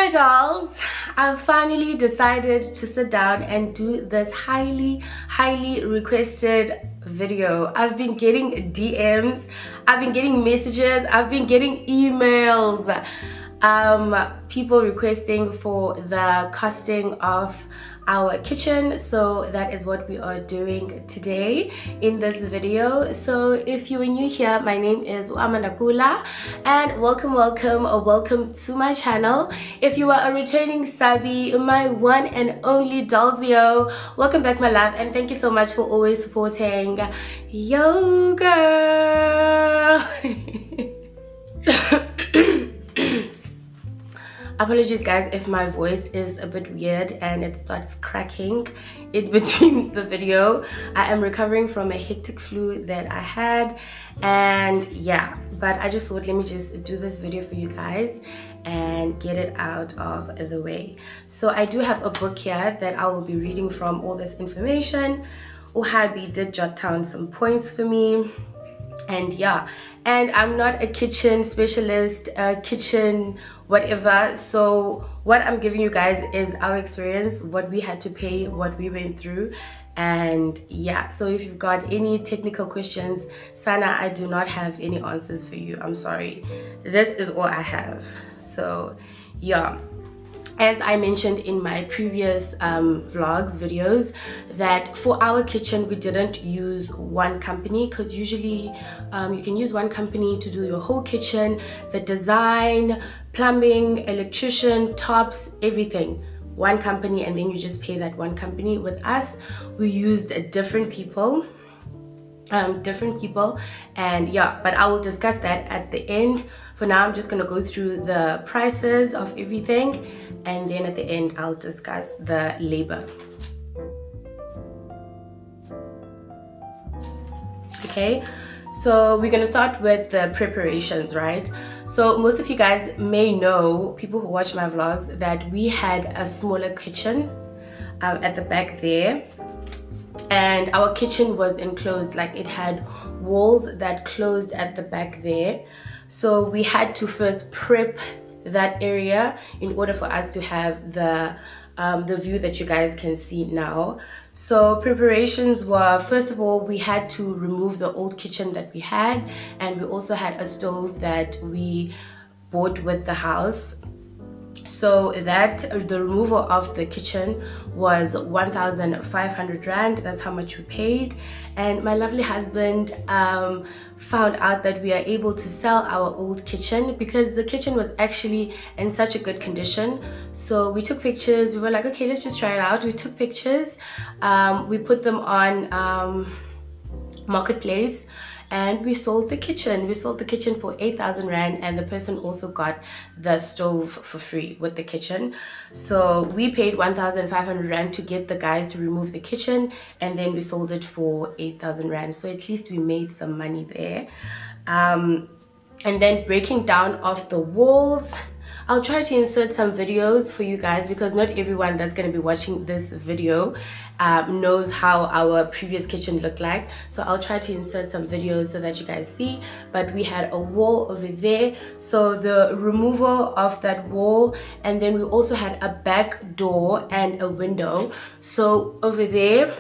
my dolls, I've finally decided to sit down and do this highly requested video. I've been getting DMs, I've been getting messages, I've been getting emails, people requesting for the costing of our kitchen. So that is what we are doing today in this video. So if you are new here, my name is Amanda Kula and welcome to my channel. If you are a returning subby, my one and only Dolzio, welcome back my love, and thank you so much for always supporting yo girl. Apologies guys if my voice is a bit weird and it starts cracking in between the video. I am recovering from a hectic flu that I had, and yeah, but I just thought let me just do this video for you guys and get it out of the way. So I do have a book here that I will be reading from all this information. Uhabi did jot down some points for me. And yeah, and I'm not a kitchen specialist, kitchen whatever, so what I'm giving you guys is our experience, what we had to pay, what we went through. And yeah, so if you've got any technical questions, Sana, I do not have any answers for you. I'm sorry, this is all I have. So yeah, as I mentioned in my previous vlogs videos, that for our kitchen we didn't use one company, because usually you can use one company to do your whole kitchen, the design, plumbing, electrician, tops, everything, one company, and then you just pay that one company. With us, we used different people, and yeah, but I will discuss that at the end. For now, I'm just gonna go through the prices of everything, and then at the end I'll discuss the labor. Okay, so we're gonna start with the preparations, right? So most of you guys may know, people who watch my vlogs, that we had a smaller kitchen at the back there, and our kitchen was enclosed, like it had walls that closed at the back there. So we had to first prep that area in order for us to have the view that you guys can see now. So preparations were, first of all, we had to remove the old kitchen that we had, and we also had a stove that we bought with the house. So that the removal of the kitchen was 1,500 rand. That's how much we paid. And my lovely husband found out that we are able to sell our old kitchen because the kitchen was actually in such a good condition. So we took pictures. We were like, okay, let's just try it out. We took pictures. We put them on Marketplace, and we sold the kitchen. We sold the kitchen for 8,000 rand, and the person also got the stove for free with the kitchen. So we paid 1,500 rand to get the guys to remove the kitchen, and then we sold it for 8,000 rand. So at least we made some money there. And then breaking down of the walls, I'll try to insert some videos for you guys, because not everyone that's going to be watching this video knows how our previous kitchen looked like. So I'll try to insert some videos so that you guys see. But we had a wall over there, so the removal of that wall, and then we also had a back door and a window. So over there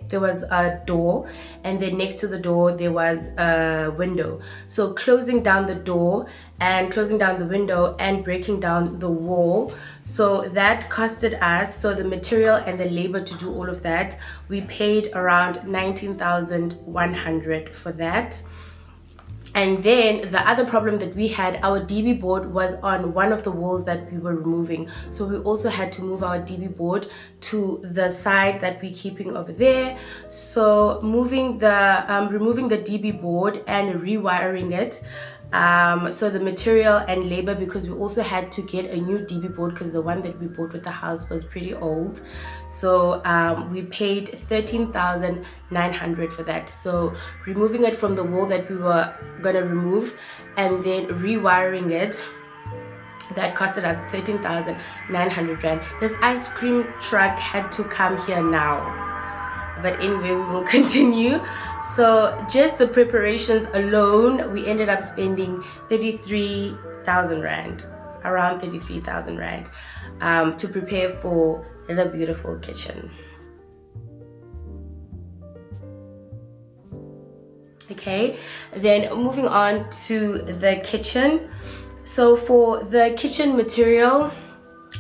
there was a door, and then next to the door there was a window. So closing down the door and closing down the window and breaking down the wall, so that costed us, so the material and the labor to do all of that, we paid around 19,100 for that. And then the other problem that we had, our DB board was on one of the walls that we were removing. So we also had to move our DB board to the side that we're keeping over there. So removing the DB board and rewiring it. So the material and labor, because we also had to get a new DB board because the one that we bought with the house was pretty old. So we paid 13,900 for that. So removing it from the wall that we were gonna remove and then rewiring it, that costed us 13,900 rand. This ice cream truck had to come here now. But anyway, we will continue. So just the preparations alone, we ended up spending 33,000 rand. around 33,000 rand to prepare for the beautiful kitchen. Okay, then moving on to the kitchen. So for the kitchen material,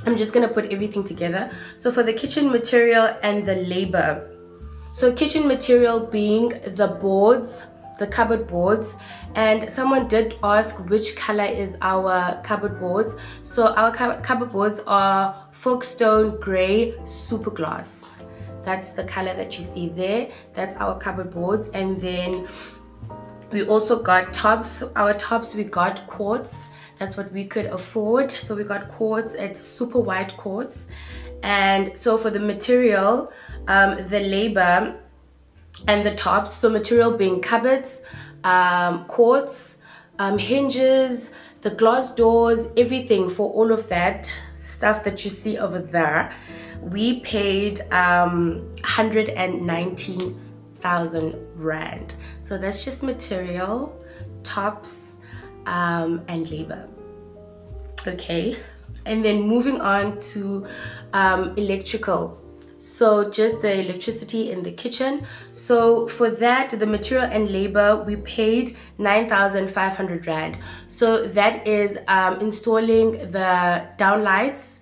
I'm just gonna put everything together. So for the kitchen material and the labor, so kitchen material being the boards, the cupboard boards, and someone did ask which color is our cupboard boards. So our cupboard boards are Folkestone Grey Super Gloss. That's the color that you see there. That's our cupboard boards. And then we also got tops. Our tops, we got quartz. That's what we could afford. So we got quartz. It's super white quartz. And so for the material, the labor and the tops, so material being cupboards, quartz, hinges, the glass doors, everything, for all of that stuff that you see over there, we paid 119,000 rand. So that's just material, tops, and labor. Okay, and then moving on to electrical. So just the electricity in the kitchen. So for that, the material and labor, we paid 9,500 rand. So that is installing the downlights,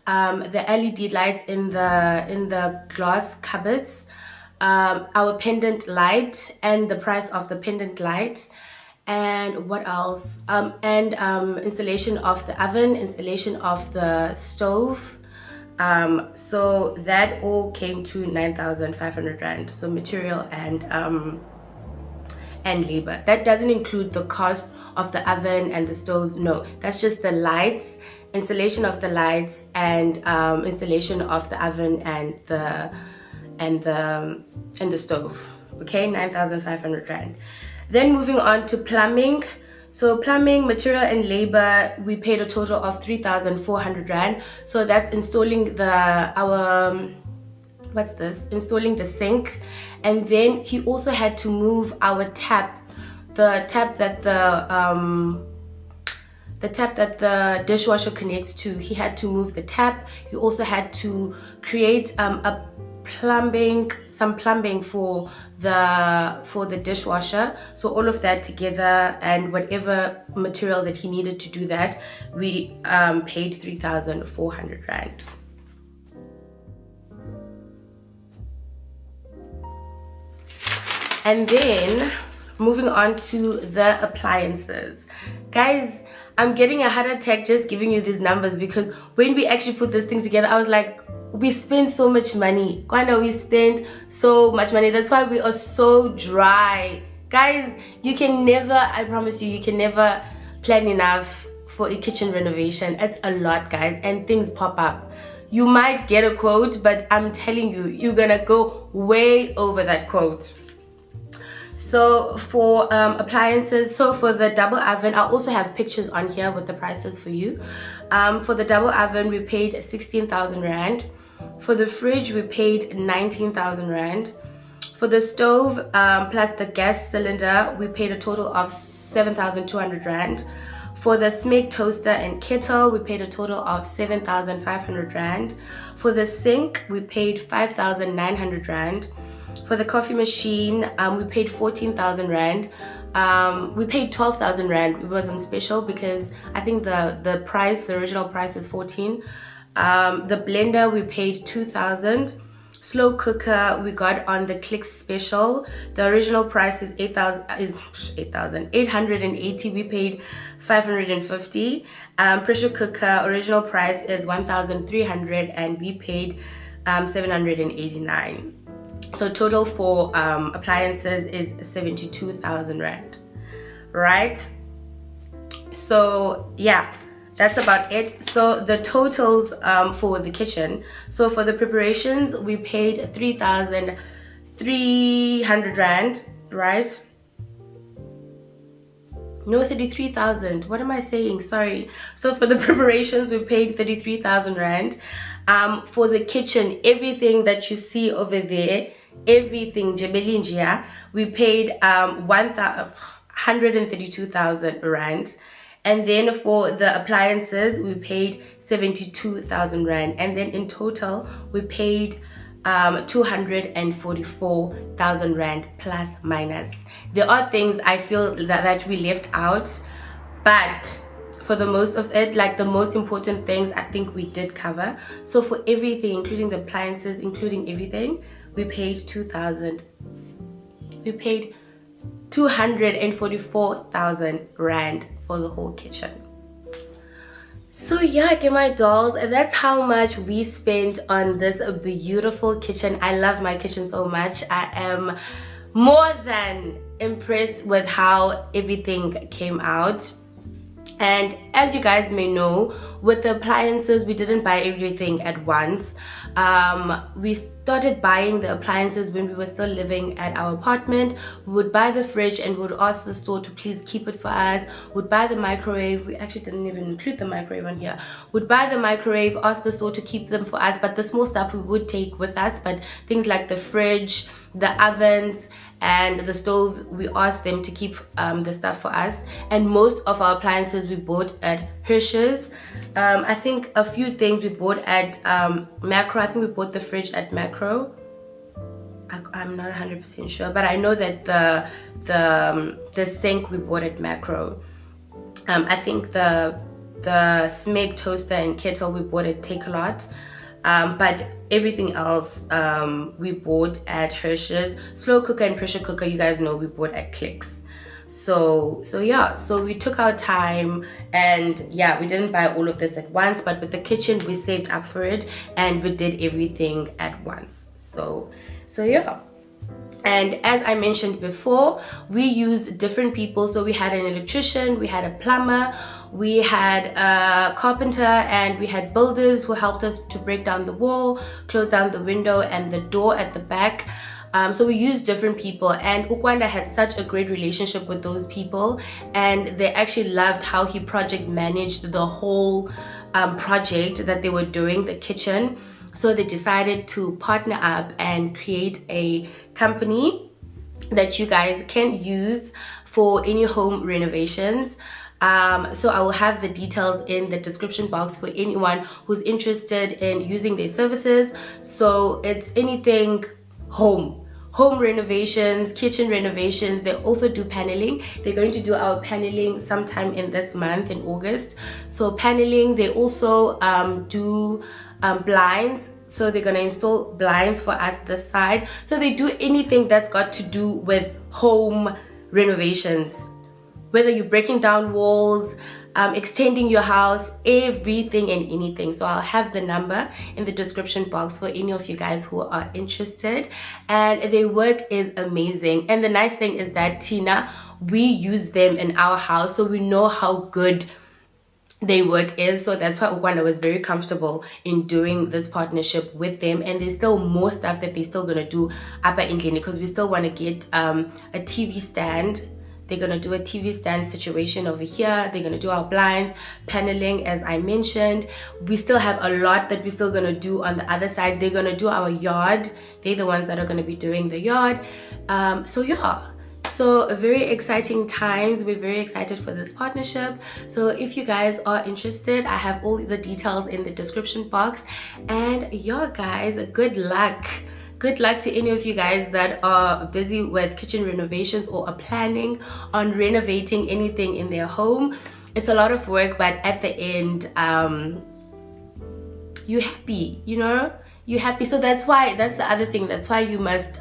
the LED lights in the glass cupboards, our pendant light, and the price of the pendant light, and what else, installation of the oven, installation of the stove. So that all came to 9,500 rand. So material and labor. That doesn't include the cost of the oven and the stoves. No, that's just the lights, installation of the lights, and installation of the oven and the stove. Okay, 9,500 rand. Then moving on to plumbing. So plumbing, material and labor, we paid a total of 3,400 rand. So that's installing installing the sink. And then he also had to move our tap, the tap that the dishwasher connects to. He had to move the tap. He also had to create some plumbing for the dishwasher. So all of that together, and whatever material that he needed to do that, we paid 3,400 rand. And then moving on to the appliances, guys, I'm getting a heart attack just giving you these numbers, because when we actually put these things together, I was like, we spend so much money. Kwanda, we spend so much money. That's why we are so dry. Guys, you can never, I promise you, you can never plan enough for a kitchen renovation. It's a lot, guys, and things pop up. You might get a quote, but I'm telling you, you're gonna go way over that quote. So for appliances, so for the double oven, I also have pictures on here with the prices for you. For the double oven, we paid 16,000 rand. For the fridge, we paid 19,000 rand. For the stove plus the gas cylinder, we paid a total of 7,200 rand. For the Smeg toaster and kettle, we paid a total of 7,500 rand. For the sink, we paid 5,900 rand. For the coffee machine, we paid 14,000 rand. We paid 12,000 rand. It was on special because I think the original price is 14. The blender, we paid 2,000. Slow cooker, we got on the Click special. The original price is 880. We paid 550. Pressure cooker, original price is 1,300, and we paid 789. So total for appliances is 72,000 rand, right? So yeah, that's about it. So the totals for the kitchen. So for the preparations, we paid 3,300 rand, right? No, 33,000. What am I saying? Sorry. So for the preparations, we paid 33,000 rand. For the kitchen, everything that you see over there, everything, Jebelinjia, we paid 132,000 rand. And then for the appliances, we paid 72,000 rand. And then in total, we paid 244,000 rand plus minus. There are things I feel that we left out, but for the most of it, like the most important things, I think we did cover. So for everything, including the appliances, including everything, we paid 244,000 rand for the whole kitchen. So yeah, okay, my dolls, that's how much we spent on this beautiful kitchen. I love my kitchen so much. I am more than impressed with how everything came out. And as you guys may know, with the appliances, we didn't buy everything at once. We started buying the appliances when we were still living at our apartment. We would buy the fridge and we would ask the store to please keep it for us. Would buy the microwave. We actually didn't even include the microwave on here. Would buy the microwave, ask the store to keep them for us, but the small stuff we would take with us. But things like the fridge, the ovens, and the stoves, we asked them to keep the stuff for us. And most of our appliances we bought at Hirsch's. I think a few things we bought at Macro. I think we bought the fridge at Macro. I'm not 100% sure, but I know that the sink we bought at Macro. I think the Smeg toaster and kettle we bought at Take-A-Lot. But everything else we bought at Hirsch's. Slow cooker and pressure cooker, you guys know, we bought at Clicks. So yeah, so we took our time, and yeah, we didn't buy all of this at once, but with the kitchen we saved up for it and we did everything at once. So yeah. And as I mentioned before, we used different people. So we had an electrician, we had a plumber, we had a carpenter, and we had builders who helped us to break down the wall, close down the window and the door at the back. So we used different people, and Ukwanda had such a great relationship with those people, and they actually loved how he project managed the whole project that they were doing, the kitchen. So they decided to partner up and create a company that you guys can use for any home renovations. So I will have the details in the description box for anyone who's interested in using their services. So it's anything home renovations, kitchen renovations. They also do paneling. They're going to do our paneling sometime in this month, in August. So paneling, they also do blinds. So they're gonna install blinds for us this side. So they do anything that's got to do with home renovations, whether you're breaking down walls, extending your house, everything and anything. So I'll have the number in the description box for any of you guys who are interested, and their work is amazing. And the nice thing is that Tina, we use them in our house, so we know how good their work is. So that's why Ukwanda was very comfortable in doing this partnership with them. And there's still more stuff that they're still gonna do up at England, because we still want to get a TV stand. They're gonna do a TV stand situation over here. They're gonna do our blinds, paneling, as I mentioned. We still have a lot that we're still gonna do on the other side. They're gonna do our yard. They're the ones that are gonna be doing the yard. So yeah. So very exciting times. We're very excited for this partnership. So if you guys are interested, I have all the details in the description box. And yeah, guys, good luck. Good luck to any of you guys that are busy with kitchen renovations or are planning on renovating anything in their home. It's a lot of work, but at the end, you're happy, you know? You're happy. So that's the other thing. That's why you must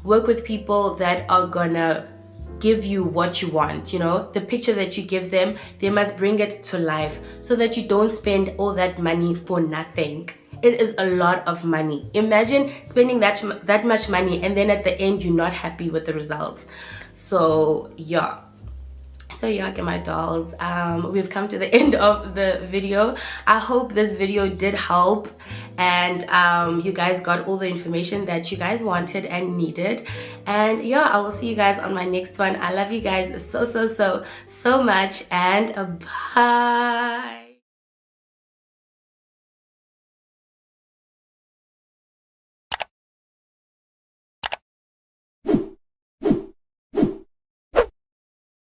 work with people that are gonna give you what you want, you know? The picture that you give them, they must bring it to life, so that you don't spend all that money for nothing. It is a lot of money. Imagine spending that much money and then at the end you're not happy with the results. So yeah. So yeah, okay, my dolls, we've come to the end of the video. I hope this video did help, and you guys got all the information that you guys wanted and needed. And yeah, I will see you guys on my next one. I love you guys so much, and bye.